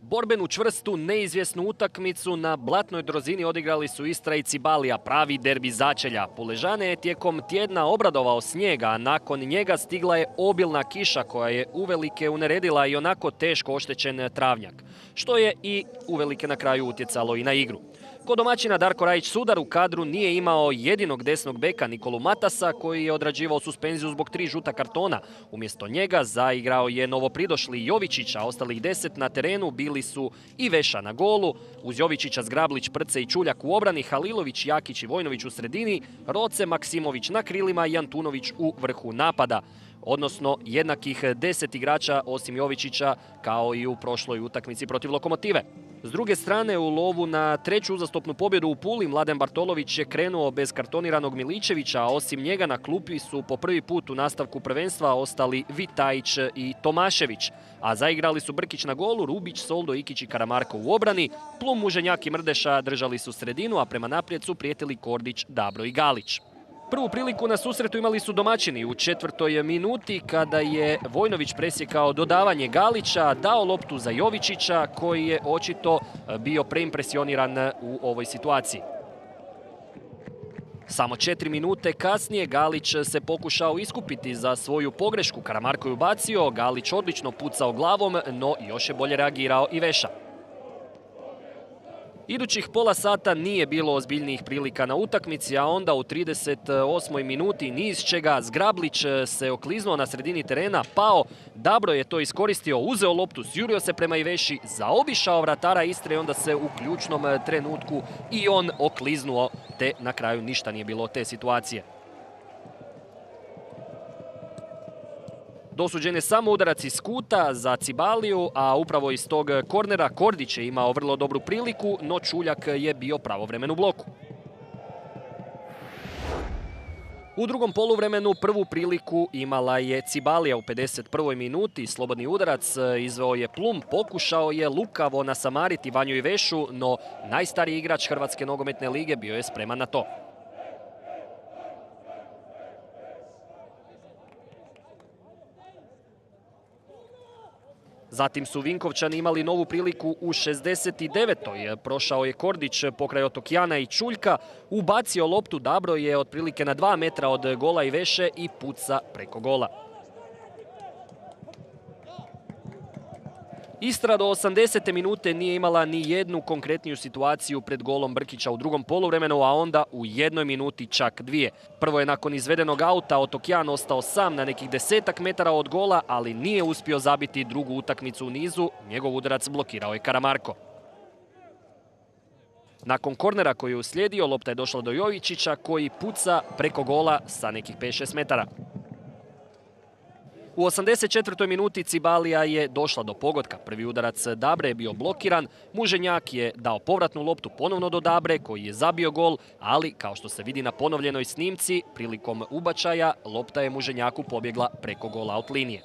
Borbenu, čvrstu, neizvjesnu utakmicu na blatnoj drozini odigrali su Istra i Cibalija, pravi derbi začelja. Puležane je tijekom tjedna obradovao snijeg, a nakon njega stigla je obilna kiša koja je uvelike uneredila i onako teško oštećen travnjak, što je i uvelike na kraju utjecalo i na igru. Kod domaćina Darko Rajić-Sudar u kadru nije imao jedinog desnog beka Nikolu Matasa koji je odrađivao suspenziju zbog 3 žuta kartona. Umjesto njega zaigrao je novopridošli Jovičić, a ostalih 10 na terenu bili su i Veša na golu, uz Jovičića Zgrablić, Prce i Čuljak u obrani, Halilović, Jakić i Vojnović u sredini, Roce, Maksimović na krilima i Antunović u vrhu napada. Odnosno jednakih 10 igrača osim Jovičića kao i u prošloj utakmici protiv Lokomotive. S druge strane, u lovu na treću uzastopnu pobjedu u Puli Mladen Bartolović je krenuo bez kartoniranog Miličevića, a osim njega na klupi su po prvi put u nastavku prvenstva ostali Vitajić i Tomašević. A zaigrali su Brkić na golu, Rubić, Soldo, Ikić i Karamarko u obrani, Plum, Muženjak i Mrdeša držali su sredinu, a prema naprijed su prijetili Kordić, Dabro i Galić. Prvu priliku na susretu imali su domaćini u 4. minuti kada je Vojnović presjekao dodavanje Galića, dao loptu za Jovičića koji je očito bio preimpresioniran u ovoj situaciji. Samo 4 minute kasnije Galić se pokušao iskupiti za svoju pogrešku. Karamarko je ubacio, Galić odlično pucao glavom, no još je bolje reagirao i Veša. Idućih pola sata nije bilo ozbiljnijih prilika na utakmici, a onda u 38. minuti ni iz čega Zgrablić se okliznuo na sredini terena, pao, Dabro je to iskoristio, uzeo loptu, sjurio se prema Iveši, zaobišao vratara Istre i onda se u ključnom trenutku i on okliznuo, te na kraju ništa nije bilo od te situacije. Dosuđen je samo udarac iz kuta za Cibaliju, a upravo iz tog kornera Kordić je imao vrlo dobru priliku, no Čuljak je bio pravovremen u bloku. U drugom poluvremenu prvu priliku imala je Cibalija u 51. minuti. Slobodni udarac izveo je Plum, pokušao je lukavo nasamariti Vanju Ivešu, no najstariji igrač Hrvatske nogometne lige bio je spreman na to. Zatim su Vinkovčani imali novu priliku u 69. Prošao je Kordić pokraj Otokijana i Čuljka, ubacio loptu, Dabro je otprilike na 2 metra od gola Iveše i puca preko gola. Istra do 80. minute nije imala ni jednu konkretniju situaciju pred golom Brkića u drugom poluvremenu, a onda u 1 minuti čak 2. Prvo je nakon izvedenog auta Otokijan ostao sam na nekih 10 metara od gola, ali nije uspio zabiti drugu utakmicu u nizu. Njegov udarac blokirao je Karamarko. Nakon kornera koji je uslijedio, lopta je došla do Jovičića koji puca preko gola sa nekih 5-6 metara. U 84. minuti Cibalija je došla do pogotka. Prvi udarac Dabre je bio blokiran. Muženjak je dao povratnu loptu ponovno do Dabre koji je zabio gol, ali kao što se vidi na ponovljenoj snimci, prilikom ubačaja lopta je Muženjaku pobjegla preko gola out linije.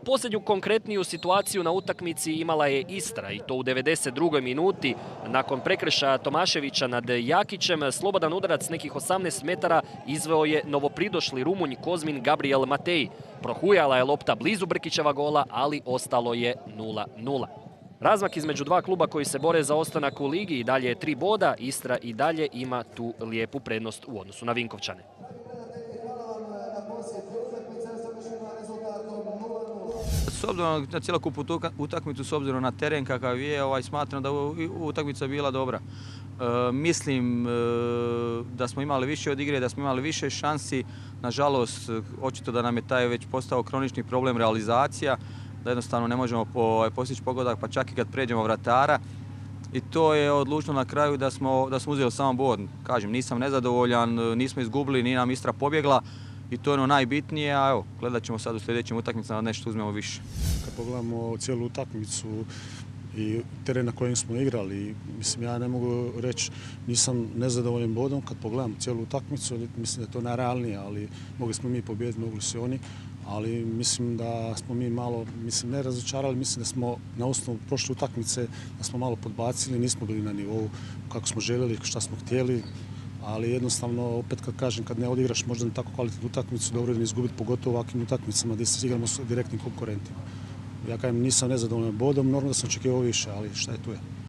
Posljednju konkretniju situaciju na utakmici imala je Istra i to u 92. minuti. Nakon prekršaja Tomaševića nad Jakićem, slobodan udarac nekih 18 metara izveo je novopridošli Rumunj Kozmin Gabriel Matej. Prohujala je lopta blizu Brkićeva gola, ali ostalo je 0-0. Razmak između dva kluba koji se bore za ostanak u ligi i dalje je 3 boda. Istra i dalje ima tu lijepu prednost u odnosu na Vinkovčane. S obzirom na cjelokupnu utakmicu, s obzirom na teren kakav je, smatram da je utakmica bila dobra. Mislim da smo imali više od igre, da smo imali više šansi. Nažalost, očito da nam je taj već postao kronični problem realizacija, da jednostavno ne možemo postići pogodak, pa čak i kad pređemo vratara. I to je odlučilo na kraju da smo uzeli samo bod. Kažem, nisam nezadovoljan, nismo izgubili, nije nam Istra pobjegla. I to je ono najbitnije, a evo, gledat ćemo sad u sljedećim utakmicama da nešto uzmemo više. Kad pogledamo cijelu utakmicu i teren na kojem smo igrali, mislim, ja ne mogu reći nisam nezadovoljan bodom. Kad pogledam cijelu utakmicu, mislim da je to najrealnije, ali mogli smo mi pobijediti, mogli su oni. ali mislim da smo mi malo, mislim ne razočarali, mislim da smo na osnovu prošle utakmice da smo malo podbacili, nismo bili na nivou kako smo željeli, šta smo htjeli, ali jednostavno, opet kad kažem, kad ne odigraš možda na tako kvalitetnu utakmicu, dobro je ne izgubiti, pogotovo u ovakvim utakmicama gdje se igramo s direktnim konkurentima. Ja kažem, nisam nezadovoljan bodom, normalno da sam očekivao više, ali šta je tu je.